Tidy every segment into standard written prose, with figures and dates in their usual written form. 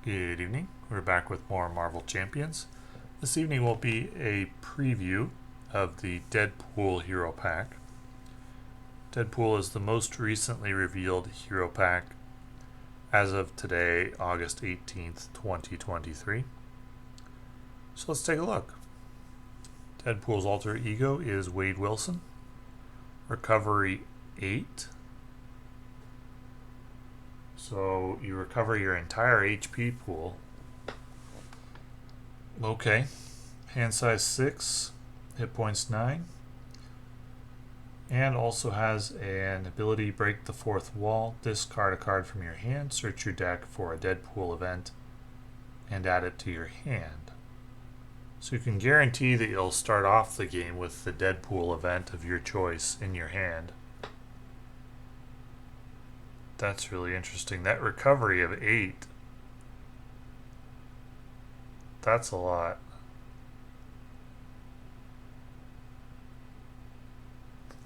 Good evening. We're back with more Marvel Champions. This evening will be a preview of the Deadpool Hero Pack. Deadpool is the most recently revealed Hero Pack as of today, August 18th, 2023. So let's take a look. Deadpool's alter ego is Wade Wilson. Recovery 8. So you recover your entire HP pool. Okay. Hand size 6. Hit points 9. And also has an ability break the fourth wall. Discard a card from your hand. Search your deck for a Deadpool event. And add it to your hand. So you can guarantee that you'll start off the game with the Deadpool event of your choice in your hand. That's really interesting. That recovery of 8. That's a lot.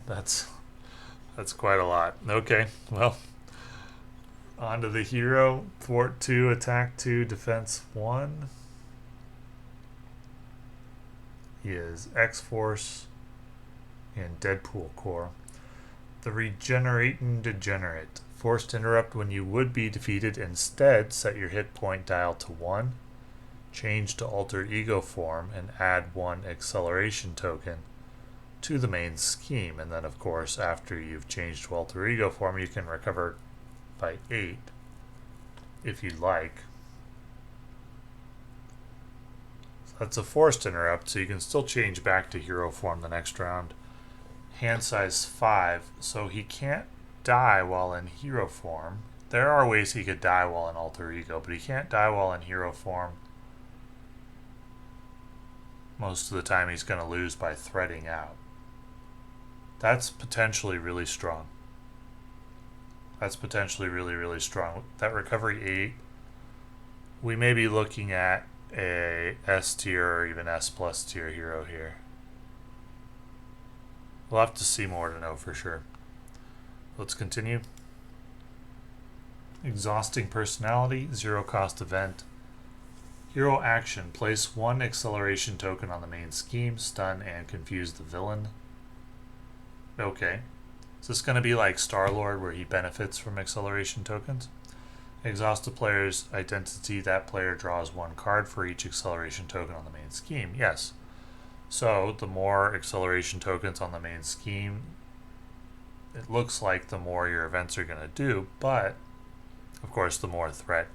That's quite a lot. Okay, well, on to the hero. Thwart 2, attack 2, defense 1. He is X-Force and Deadpool core. The Regenerating Degenerate. Forced interrupt when you would be defeated. Instead, set your hit point dial to 1. Change to alter ego form and add 1 acceleration token to the main scheme. And then, of course, after you've changed to alter ego form, you can recover by 8 if you'd like. So that's a forced interrupt, so you can still change back to hero form the next round. Hand size 5, so he can't die while in hero form. There are ways he could die while in alter ego, but he can't die while in hero form. Most of the time he's going to lose by threading out. That's potentially really strong. That's potentially really, really strong. That recovery 8, we may be looking at a S tier or even S plus tier hero here. We'll have to see more to know for sure. Let's continue. Exhausting personality, 0 cost event. Hero action, place 1 acceleration token on the main scheme, stun and confuse the villain. Okay. Is this going to be like Star-Lord where he benefits from acceleration tokens? Exhaust a player's identity. That player draws 1 card for each acceleration token on the main scheme. Yes. So the more acceleration tokens on the main scheme, it looks like the more your events are going to do, but of course the more threat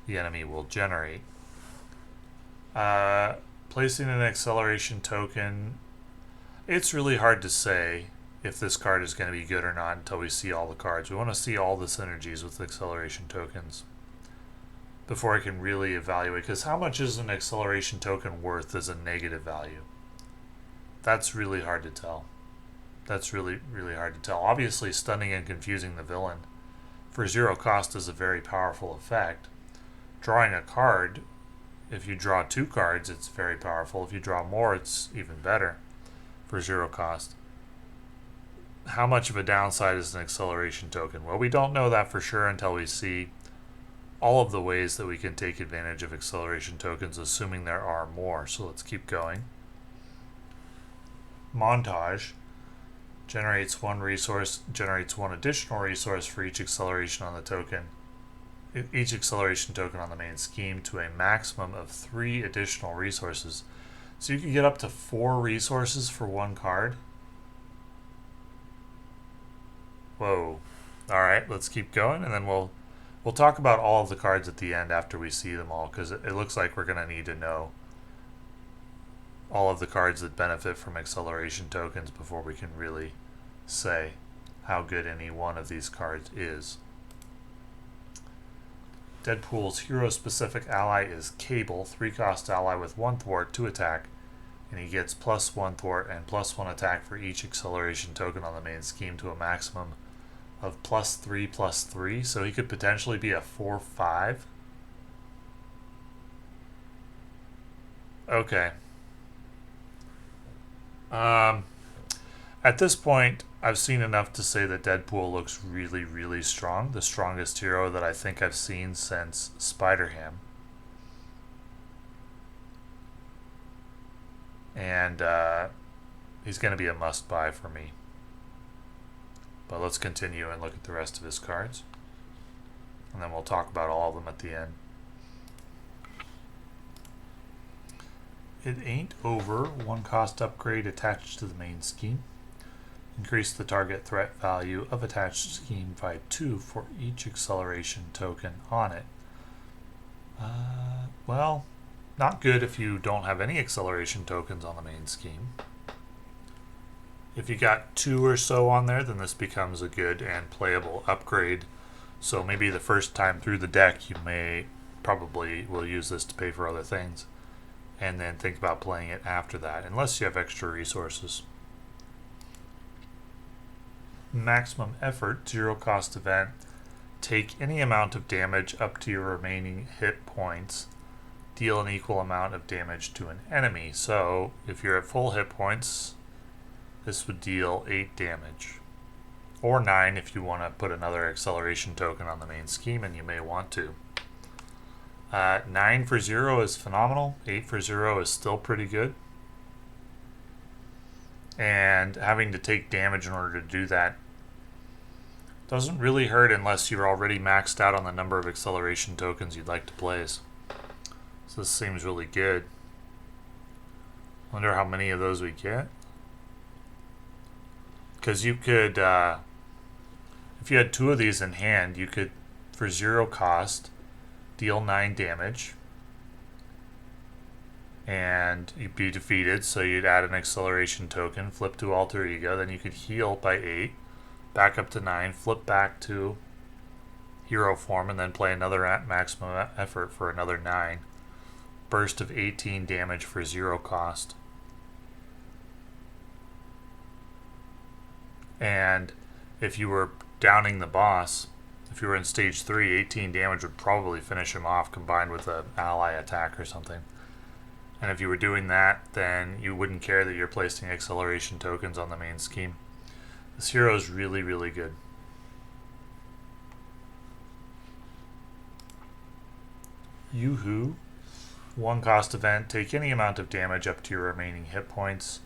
the enemy will generate. Placing an acceleration token, it's really hard to say if this card is going to be good or not until we see all the cards. We want to see all the synergies with acceleration tokens before I can really evaluate, because how much is an acceleration token worth as a negative value? That's really hard to tell. That's really, really hard to tell. Obviously, stunning and confusing the villain for 0 cost is a very powerful effect. Drawing a card, if you draw 2 cards, it's very powerful. If you draw more, it's even better for 0 cost. How much of a downside is an acceleration token? Well, we don't know that for sure until we see all of the ways that we can take advantage of acceleration tokens, assuming there are more. So let's keep going. Montage. Generates 1 resource, generates 1 additional resource for each acceleration on the token. Each acceleration token on the main scheme to a maximum of 3 additional resources. So you can get up to 4 resources for 1 card. Whoa. Alright, let's keep going, and then we'll talk about all of the cards at the end after we see them all, because it looks like we're going to need to know all of the cards that benefit from acceleration tokens before we can really say how good any one of these cards is. Deadpool's hero-specific ally is Cable, 3-cost ally with 1 thwart, 2 attack, and he gets +1 thwart and +1 attack for each acceleration token on the main scheme to a maximum of +3/+3, so he could potentially be a 4/5. Okay. At this point, I've seen enough to say that Deadpool looks really, really strong. The strongest hero that I think I've seen since Spider-Ham. and he's going to be a must-buy for me. But let's continue and look at the rest of his cards, and then we'll talk about all of them at the end. It Ain't Over, 1 cost upgrade attached to the main scheme. Increase the target threat value of attached scheme by 2 for each acceleration token on it. Well, not good if you don't have any acceleration tokens on the main scheme. If you got 2 or so on there, then this becomes a good and playable upgrade. So maybe the first time through the deck, you probably will use this to pay for other things, and then think about playing it after that, unless you have extra resources. Maximum Effort, 0 cost event. Take any amount of damage up to your remaining hit points. Deal an equal amount of damage to an enemy. So if you're at full hit points, this would deal 8 damage. Or 9 if you want to put another acceleration token on the main scheme, and you may want to. 9 for 0 is phenomenal. 8 for 0 is still pretty good. And having to take damage in order to do that doesn't really hurt unless you're already maxed out on the number of acceleration tokens you'd like to place. So this seems really good. Wonder how many of those we get. Because you could, if you had 2 of these in hand, you could, for 0 cost, deal 9 damage. And you'd be defeated, so you'd add an acceleration token, flip to alter ego, then you could heal by 8, back up to 9, flip back to hero form, and then play another maximum effort for another 9. Burst of 18 damage for 0 cost. And if you were downing the boss, if you were in stage 3, 18 damage would probably finish him off, combined with an ally attack or something. And if you were doing that, then you wouldn't care that you're placing acceleration tokens on the main scheme. This hero is really, really good. Yoo-hoo. 1 cost event. Take any amount of damage up to your remaining hit points.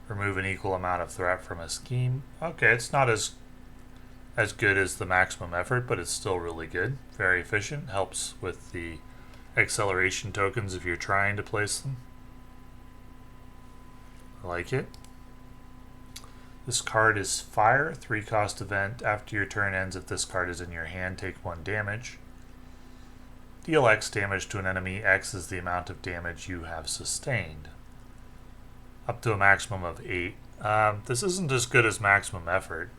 Remove an equal amount of threat from a scheme. Okay, it's not as good as the maximum effort, but it's still really good. Very efficient. Helps with the acceleration tokens if you're trying to place them. I like it. This card is Fire, 3 cost event. After your turn ends, if this card is in your hand, take 1 damage. Deal X damage to an enemy. X is the amount of damage you have sustained. Up to a maximum of 8. This isn't as good as maximum effort,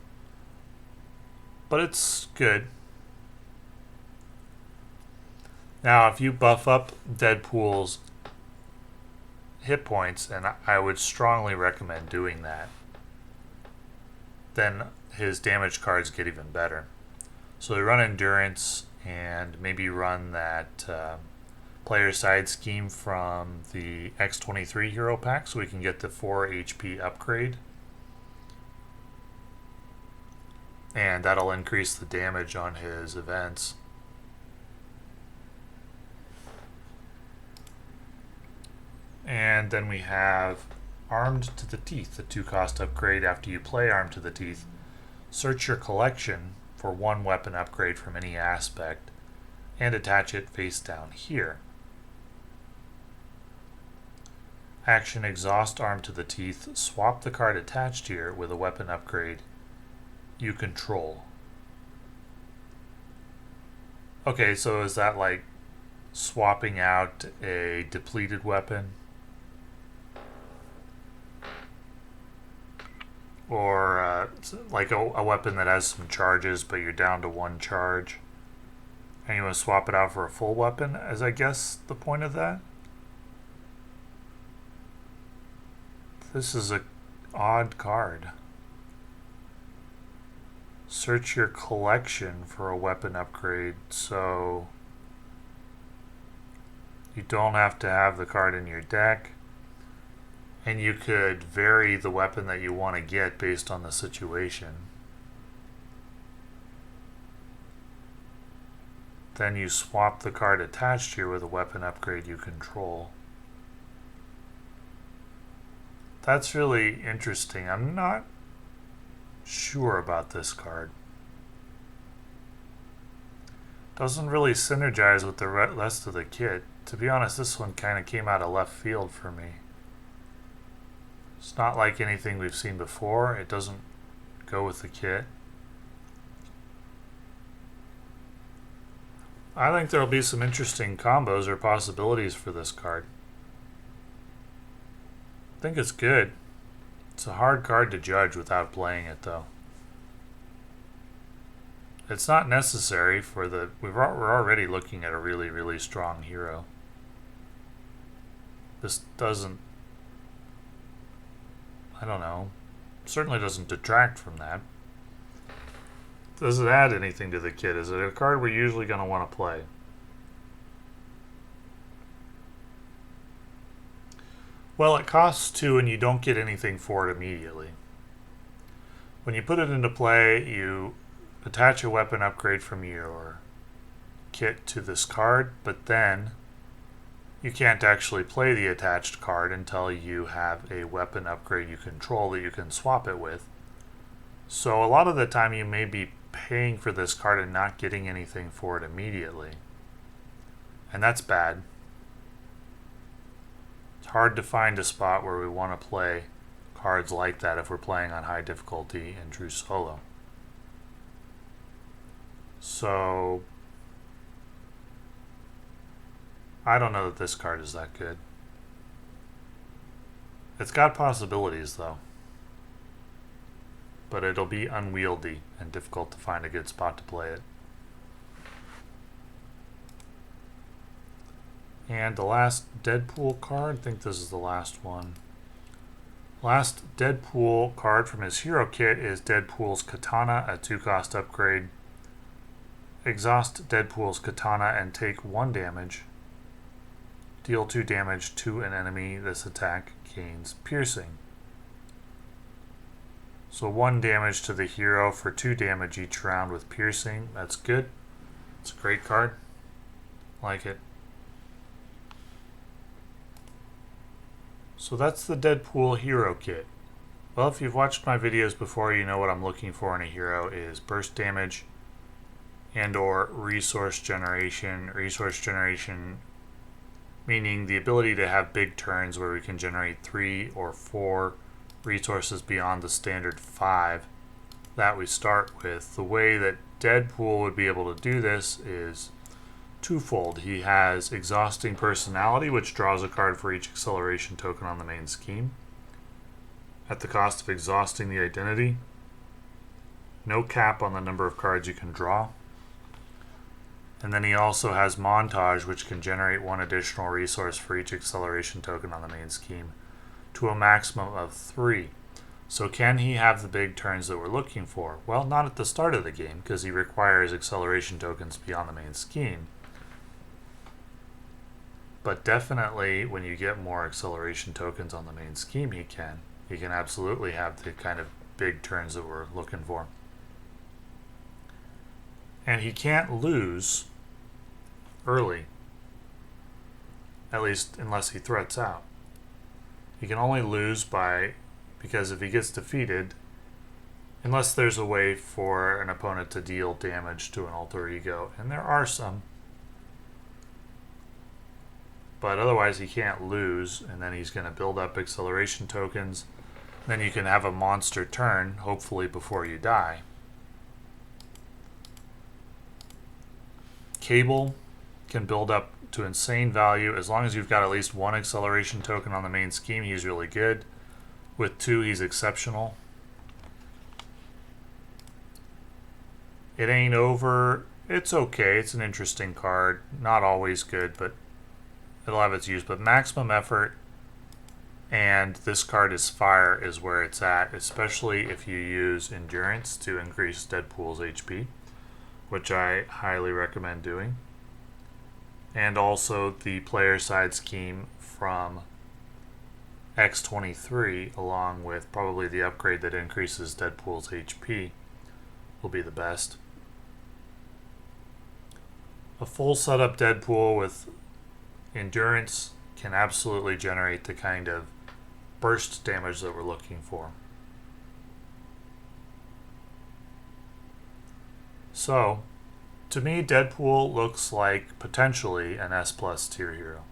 but it's good. Now, if you buff up Deadpool's hit points, and I would strongly recommend doing that, then his damage cards get even better. So they run Endurance, and maybe run that player side scheme from the X23 hero pack, so we can get the 4 HP upgrade. And that'll increase the damage on his events. And then we have Armed to the Teeth, the 2 cost upgrade. After you play Armed to the Teeth, search your collection for 1 weapon upgrade from any aspect and attach it face down here. Action Exhaust Armed to the Teeth. Swap the card attached here with a weapon upgrade you control. Okay, so is that like swapping out a depleted weapon? Or like a weapon that has some charges, but you're down to 1 charge, and you want to swap it out for a full weapon, as I guess the point of that? This is an odd card. Search your collection for a weapon upgrade, so you don't have to have the card in your deck. And you could vary the weapon that you want to get based on the situation. Then you swap the card attached here with a weapon upgrade you control. That's really interesting. I'm not sure about this card. Doesn't really synergize with the rest of the kit. To be honest, this one kind of came out of left field for me. It's not like anything we've seen before. It doesn't go with the kit. I think there'll be some interesting combos or possibilities for this card. I think it's good. It's a hard card to judge without playing it, though. It's not necessary for the... We're already looking at a really, really strong hero. This doesn't... I don't know. Certainly doesn't detract from that. Does it add anything to the kit? Is it a card we're usually going to want to play? Well, it costs 2 and you don't get anything for it immediately. When you put it into play, you attach a weapon upgrade from your kit to this card, but then you can't actually play the attached card until you have a weapon upgrade you control that you can swap it with. So a lot of the time you may be paying for this card and not getting anything for it immediately. And that's bad. It's hard to find a spot where we want to play cards like that if we're playing on high difficulty in true solo. So I don't know that this card is that good. It's got possibilities though, but it'll be unwieldy and difficult to find a good spot to play it. And the last Deadpool card, I think this is the last one. Last Deadpool card from his hero kit is Deadpool's Katana, a 2-cost upgrade. Exhaust Deadpool's Katana and take 1 damage. Deal 2 damage to an enemy. This attack gains piercing. So 1 damage to the hero for 2 damage each round with piercing. That's good. It's a great card. Like it. So that's the Deadpool hero kit. Well, if you've watched my videos before, you know what I'm looking for in a hero is burst damage and or resource generation. Resource generation meaning the ability to have big turns where we can generate 3 or 4 resources beyond the standard 5 that we start with. The way that Deadpool would be able to do this is twofold. He has exhausting personality, which draws a card for each acceleration token on the main scheme at the cost of exhausting the identity. No cap on the number of cards you can draw. And then he also has montage, which can generate 1 additional resource for each acceleration token on the main scheme to a maximum of 3. So can he have the big turns that we're looking for? Well, not at the start of the game, because he requires acceleration tokens beyond the main scheme. But definitely when you get more acceleration tokens on the main scheme, he can. He can absolutely have the kind of big turns that we're looking for. And he can't lose early, at least unless he threats out. He can only lose because if he gets defeated, unless there's a way for an opponent to deal damage to an alter ego, and there are some, but otherwise he can't lose, and then he's going to build up acceleration tokens. Then you can have a monster turn, hopefully before you die. Cable can build up to insane value. As long as you've got at least 1 acceleration token on the main scheme, he's really good. With 2, he's exceptional. It ain't over. It's okay. It's an interesting card. Not always good, but it'll have its use. But maximum effort and this card is fire is where it's at, especially if you use endurance to increase Deadpool's HP, which I highly recommend doing. And also the player side scheme from X23, along with probably the upgrade that increases Deadpool's HP, will be the best. A full setup Deadpool with endurance can absolutely generate the kind of burst damage that we're looking for. So, to me, Deadpool looks like potentially an S plus tier hero.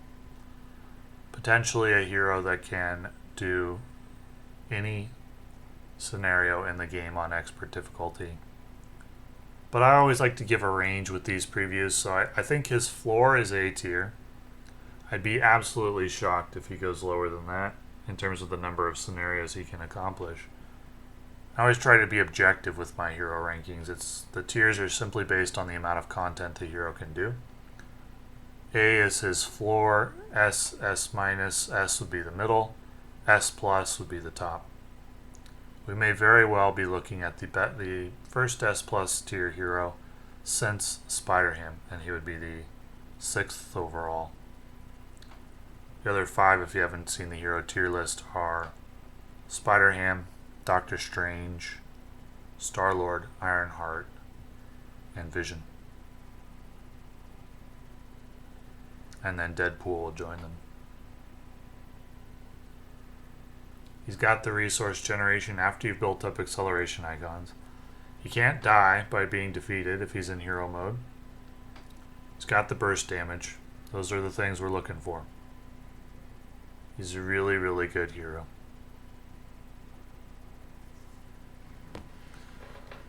Potentially a hero that can do any scenario in the game on expert difficulty. But I always like to give a range with these previews, so I think his floor is A tier. I'd be absolutely shocked if he goes lower than that in terms of the number of scenarios he can accomplish. I always try to be objective with my hero rankings. The tiers are simply based on the amount of content the hero can do. A is his floor, S, S minus, S would be the middle, S plus would be the top. We may very well be looking at the first S plus tier hero since Spider-Ham, and he would be the 6th overall. The other 5, if you haven't seen the hero tier list, are Spider-Ham, Doctor Strange, Star-Lord, Ironheart, and Vision. And then Deadpool will join them. He's got the resource generation after you've built up acceleration icons. He can't die by being defeated if he's in hero mode. He's got the burst damage. Those are the things we're looking for. He's a really, really good hero.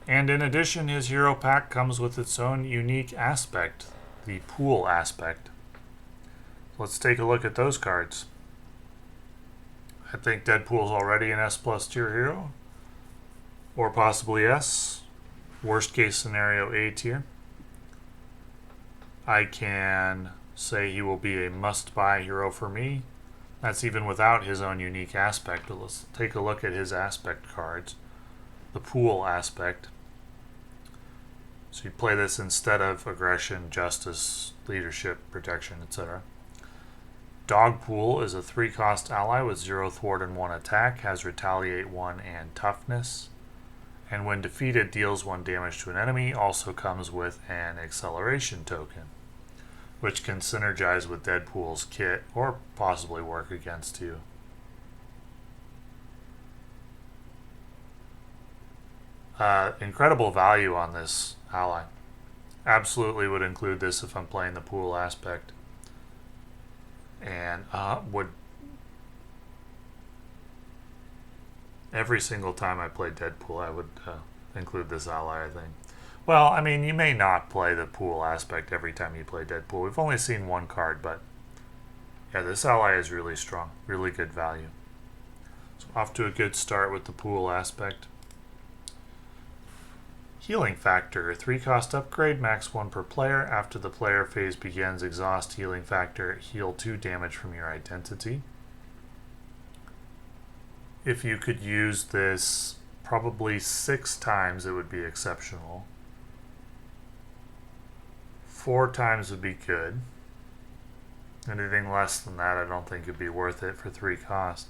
And in addition, his hero pack comes with its own unique aspect, the pool aspect. Let's take a look at those cards. I think Deadpool's already an S plus tier hero, or possibly S. Worst case scenario, A tier. I can say he will be a must-buy hero for me. That's even without his own unique aspect. But let's take a look at his aspect cards. The pool aspect. So you play this instead of aggression, justice, leadership, protection, etc. Dogpool is a 3-cost ally with 0 thwart and 1 attack, has retaliate 1 and toughness, and when defeated deals 1 damage to an enemy, also comes with an acceleration token, which can synergize with Deadpool's kit or possibly work against you. Incredible value on this ally. Absolutely would include this if I'm playing the pool aspect. And would every single time I play Deadpool, I would include this ally, I think. Well, I mean, you may not play the pool aspect every time you play Deadpool. We've only seen one card, but yeah, this ally is really strong, really good value. So off to a good start with the pool aspect. Healing Factor, 3-cost upgrade, max 1 per player. After the player phase begins, exhaust Healing Factor, heal 2 damage from your identity. If you could use this probably 6 times, it would be exceptional. 4 times would be good. Anything less than that, I don't think it'd be worth it for 3 cost.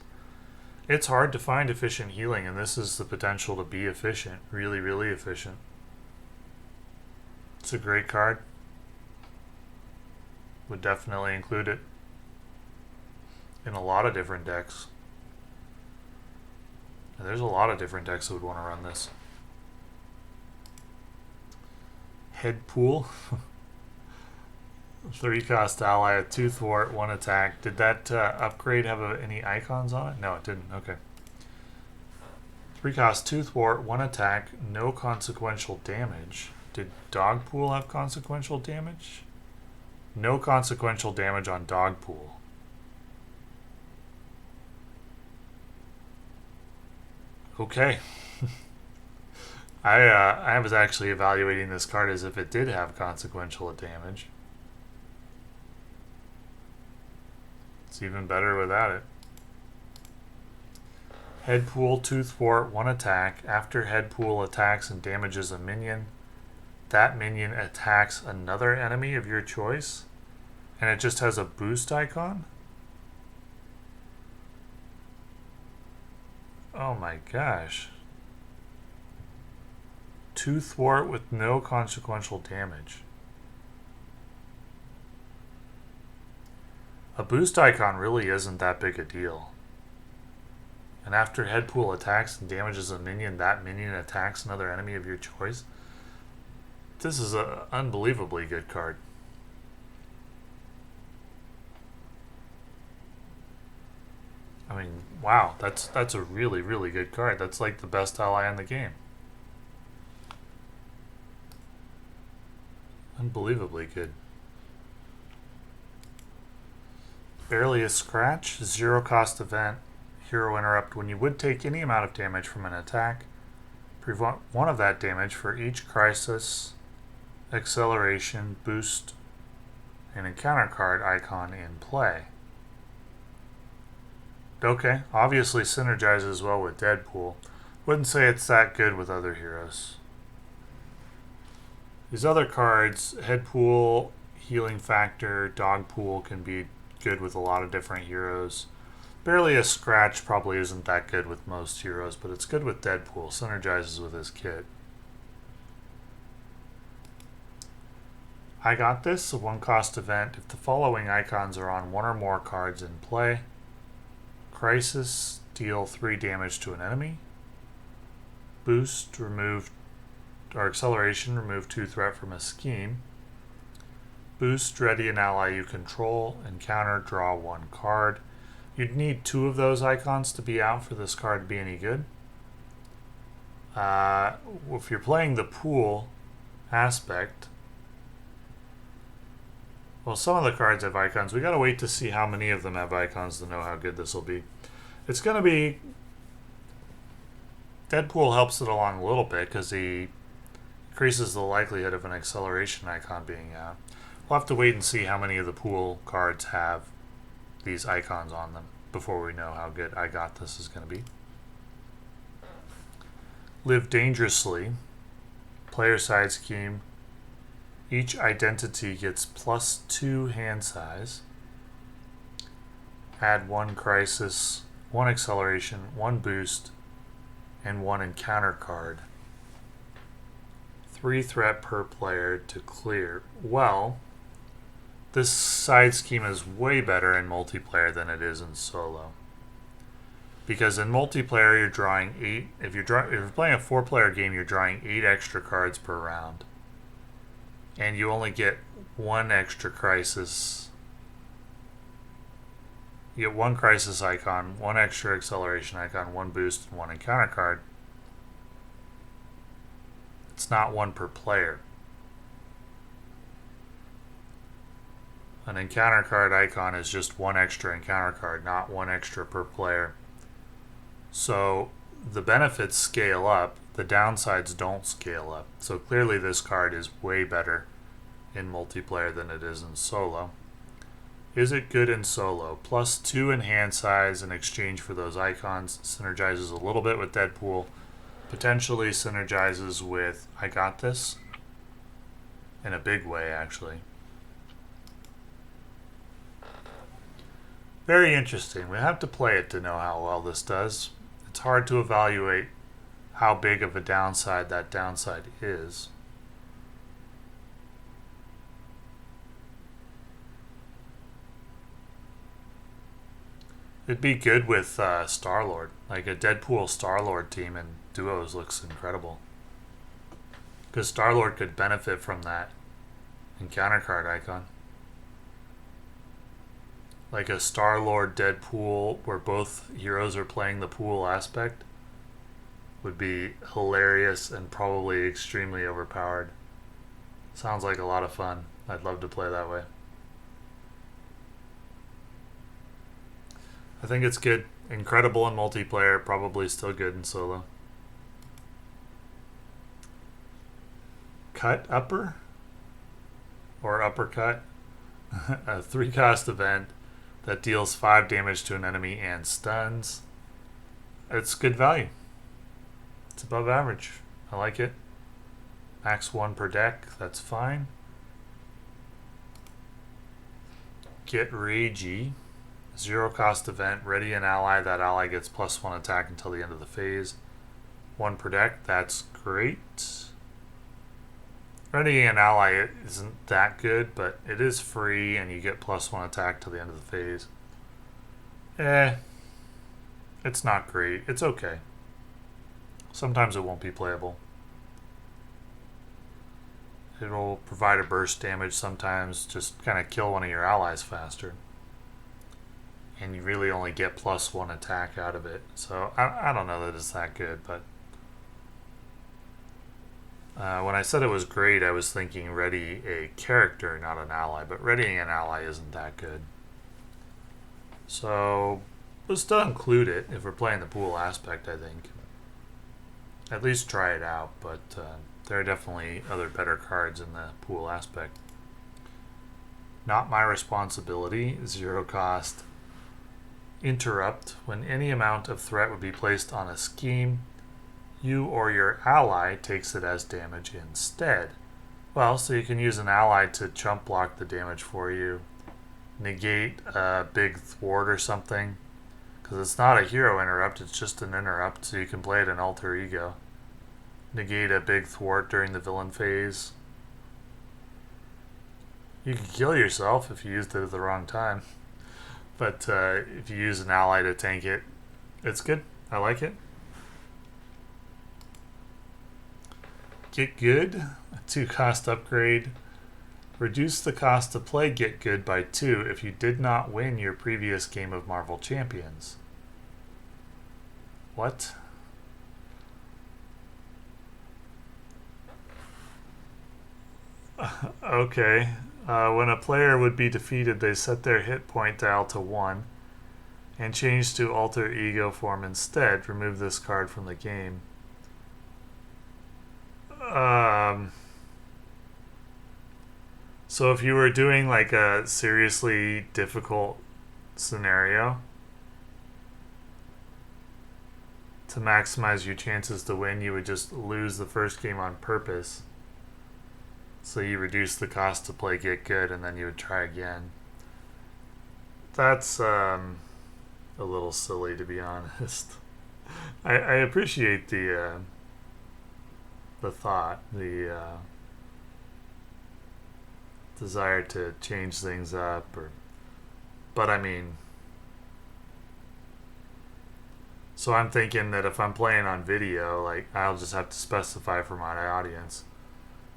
It's hard to find efficient healing, and this is the potential to be efficient. Really, really efficient. It's a great card. Would definitely include it in a lot of different decks. And there's a lot of different decks that would want to run this. Headpool. 3-cost ally, 2 thwart, 1 attack. Did that upgrade have any icons on it? No, it didn't. Okay. 3-cost, 2 thwart, 1 attack, no consequential damage. Did Dogpool have consequential damage? No consequential damage on Dogpool. Okay. I was actually evaluating this card as if it did have consequential damage. It's even better without it. Headpool, 2 thwart, 1 attack. After Headpool attacks and damages a minion, that minion attacks another enemy of your choice, and it just has a boost icon? Oh my gosh. 2 thwart with no consequential damage. A boost icon really isn't that big a deal. And after Deadpool attacks and damages a minion, that minion attacks another enemy of your choice. This is an unbelievably good card. I mean, wow, that's a really, really good card. That's like the best ally in the game. Unbelievably good. Barely a scratch, 0 cost event, hero interrupt. When you would take any amount of damage from an attack, prevent 1 of that damage for each crisis, acceleration, boost, and encounter card icon in play. Okay, obviously synergizes well with Deadpool. Wouldn't say it's that good with other heroes. These other cards, Deadpool, Healing Factor, Dogpool, can be good with a lot of different heroes. Barely a scratch probably isn't that good with most heroes, but it's good with Deadpool. Synergizes with his kit. I got this, a 1 cost event. If the following icons are on 1 or more cards in play: Crisis, deal 3 damage to an enemy. Boost, remove, or acceleration, remove 2 threat from a scheme. Boost, ready an ally you control. Encounter, draw 1 card. You'd need 2 of those icons to be out for this card to be any good. If you're playing the pool aspect, well, some of the cards have icons. We gotta wait to see how many of them have icons to know how good this will be. It's gonna be... Deadpool helps it along a little bit because he increases the likelihood of an acceleration icon being out. We'll have to wait and see how many of the pool cards have these icons on them before we know how good I Got This is going to be. Live Dangerously. Player side scheme. Each identity gets +2 hand size. Add 1 crisis, 1 acceleration, 1 boost, and 1 encounter card. 3 threat per player to clear. Well, this side scheme is way better in multiplayer than it is in solo. Because in multiplayer, you're drawing 8. If you're playing a 4-player game, you're drawing 8 extra cards per round. And you only get 1 extra crisis. You get 1 crisis icon, 1 extra acceleration icon, 1 boost, and 1 encounter card. It's not 1 per player. An encounter card icon is just 1 extra encounter card, not 1 extra per player. So the benefits scale up, the downsides don't scale up. So clearly this card is way better in multiplayer than it is in solo. Is it good in solo? +2 in hand size in exchange for those icons. Synergizes a little bit with Deadpool. Potentially synergizes with I Got This. In a big way, actually. Very interesting. We have to play it to know how well this does. It's hard to evaluate how big of a downside that downside is. It'd be good with Star-Lord. Like a Deadpool Star-Lord team in duos looks incredible. Because Star-Lord could benefit from that encounter card icon. Like a Star-Lord Deadpool where both heroes are playing the pool aspect would be hilarious and probably extremely overpowered. Sounds like a lot of fun. I'd love to play that way. I think it's good. Incredible in multiplayer, probably still good in solo. Cut Upper? Or Uppercut? A 3-cost event that deals 5 damage to an enemy and stuns. It's good value. It's above average. I like it. Max 1 per deck, that's fine. Get Ragey. 0-cost event. Ready an ally. That ally gets +1 attack until the end of the phase. 1 per deck, that's great. Ready an ally isn't that good, but it is free and you get +1 attack till the end of the phase. It's not great. It's okay. Sometimes it won't be playable. It'll provide a burst damage sometimes, just kind of kill one of your allies faster. And you really only get +1 attack out of it. So I don't know that it's that good, but when I said it was great, I was thinking ready a character, not an ally. But readying an ally isn't that good. So we'll still include it if we're playing the pool aspect, I think. At least try it out, but there are definitely other better cards in the pool aspect. Not my responsibility, 0 cost. Interrupt. When any amount of threat would be placed on a scheme, you or your ally takes it as damage instead. Well, so you can use an ally to chump block the damage for you. Negate a big thwart or something. Because it's not a hero interrupt, it's just an interrupt, so you can play it in alter ego. Negate a big thwart during the villain phase. You can kill yourself if you used it at the wrong time. But if you use an ally to tank it, it's good. I like it. Get Good, a 2 cost upgrade. Reduce the cost to play Get Good by 2 if you did not win your previous game of Marvel Champions. What? Okay. When a player would be defeated, they set their hit point dial to 1 and change to alter ego form instead. Remove this card from the game. So if you were doing like a seriously difficult scenario, to maximize your chances to win, you would just lose the first game on purpose. So you reduce the cost to play Get Good, and then you would try again. That's a little silly, to be honest. I appreciate the thought, the desire to change things up, but I mean, so I'm thinking that if I'm playing on video, like I'll just have to specify for my audience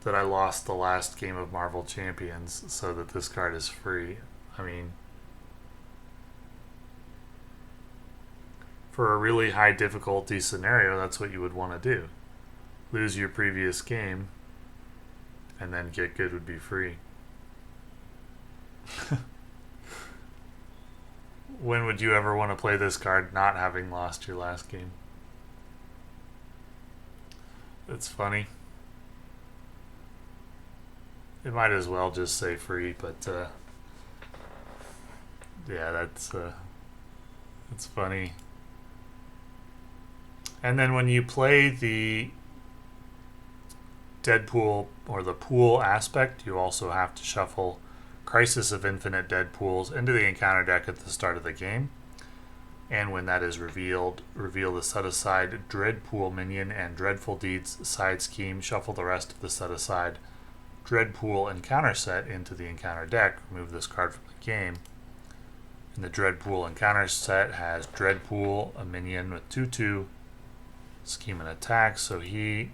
that I lost the last game of Marvel Champions so that this card is free. I mean, for a really high difficulty scenario, that's what you would want to do. Lose your previous game, and then Get Good would be free. When would you ever want to play this card not having lost your last game? It's funny. It might as well just say free, but yeah, that's funny. And then when you play the Deadpool or the pool aspect, you also have to shuffle Crisis of Infinite Deadpools into the encounter deck at the start of the game. And when that is revealed, reveal the set-aside Dreadpool minion and Dreadful Deeds side scheme. Shuffle the rest of the set-aside Dreadpool encounter set into the encounter deck. Remove this card from the game. And the Dreadpool encounter set has Dreadpool, a minion with 2/2 scheme and attack, so he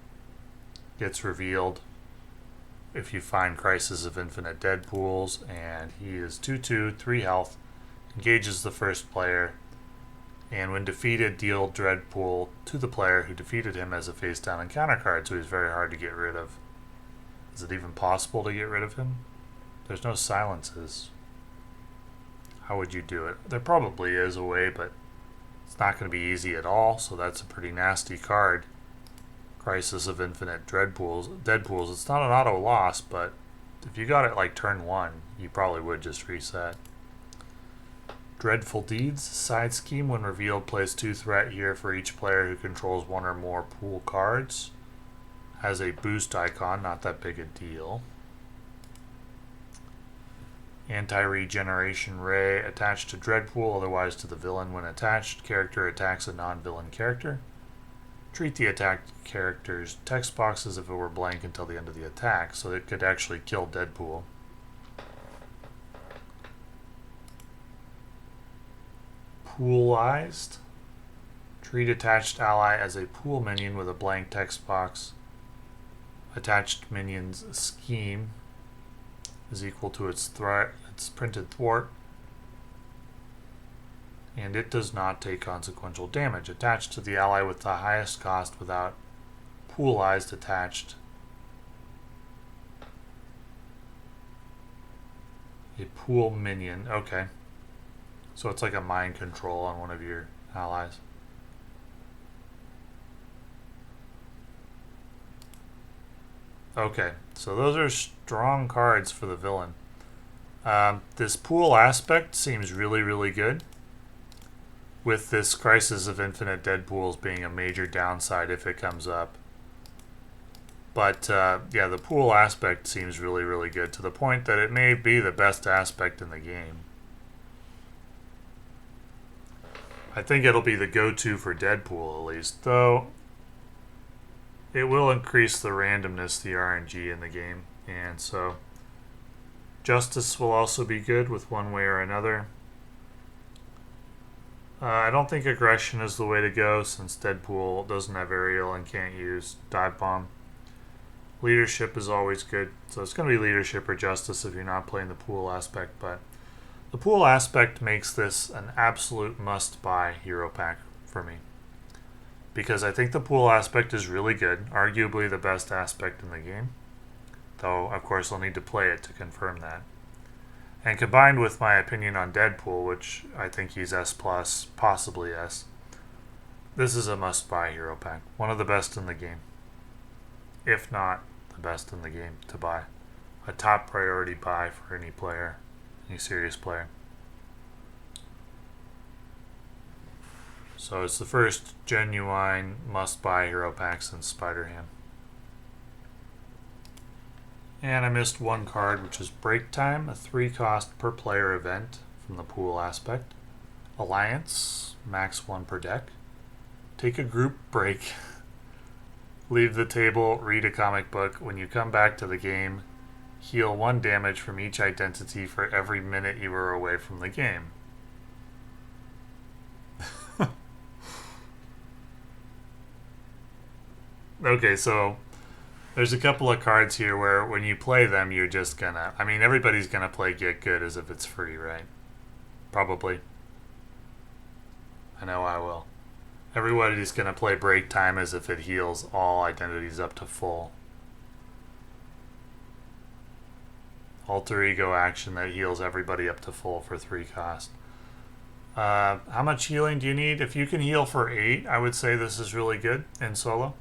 gets revealed if you find Crisis of Infinite Deadpools, and he is 2/2, 3 health, engages the first player, and when defeated, deal Dreadpool to the player who defeated him as a face-down encounter card, so he's very hard to get rid of. Is it even possible to get rid of him? There's no silences. How would you do it? There probably is a way, but it's not going to be easy at all, so that's a pretty nasty card. Crisis of Infinite Deadpools. It's not an auto loss, but if you got it like turn 1, you probably would just reset. Dreadful Deeds side scheme. When revealed, place 2 threat here for each player who controls 1 or more pool cards. Has a boost icon, not that big a deal. Anti-regeneration ray attached to Dreadpool, otherwise to the villain. When attached, character attacks a non-villain character. Treat the attacked character's text box as if it were blank until the end of the attack, so it could actually kill Deadpool. Poolized. Treat attached ally as a pool minion with a blank text box. Attached minion's scheme is equal to its printed thwart. And it does not take consequential damage. Attached to the ally with the highest cost without poolized attached. A pool minion. Okay. So it's like a mind control on one of your allies. Okay, so those are strong cards for the villain. This pool aspect seems really, really good. With this Crisis of Infinite Deadpools being a major downside if it comes up. But yeah, the pool aspect seems really, really good to the point that it may be the best aspect in the game. I think it'll be the go-to for Deadpool at least, though it will increase the randomness, the RNG in the game, and so Justice will also be good with one way or another. I don't think Aggression is the way to go since Deadpool doesn't have aerial and can't use Dive Bomb. Leadership is always good, so it's going to be Leadership or Justice if you're not playing the pool aspect, but the pool aspect makes this an absolute must-buy hero pack for me. Because I think the pool aspect is really good, arguably the best aspect in the game. Though, of course, I'll need to play it to confirm that. And combined with my opinion on Deadpool, which I think he's S+, possibly S, this is a must-buy hero pack. One of the best in the game. If not the best in the game to buy. A top priority buy for any player, any serious player. So it's the first genuine must-buy hero pack since Spider-Ham. And I missed one card, which is Break Time, a 3-cost per player event from the pool aspect. Alliance, max 1 per deck. Take a group break. Leave the table, read a comic book. When you come back to the game, heal 1 damage from each identity for every minute you were away from the game. Okay, so there's a couple of cards here where when you play them, you're just gonna... I mean, everybody's gonna play Get Good as if it's free, right? Probably. I know I will. Everybody's gonna play Break Time as if it heals all identities up to full. Alter Ego action that heals everybody up to full for 3 cost. How much healing do you need? If you can heal for 8, I would say this is really good in solo.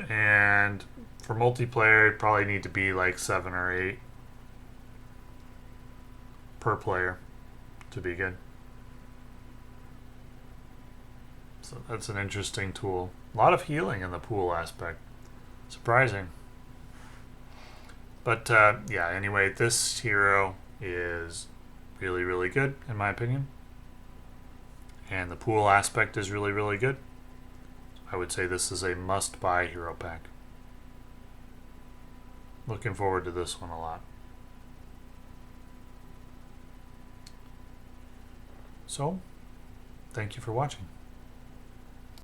And for multiplayer, it'd probably need to be like 7 or 8 per player to be good. So that's an interesting tool. A lot of healing in the pool aspect. Surprising. But yeah, anyway, this hero is really, really good in my opinion. And the pool aspect is really, really good. I would say this is a must-buy hero pack. Looking forward to this one a lot. So, thank you for watching.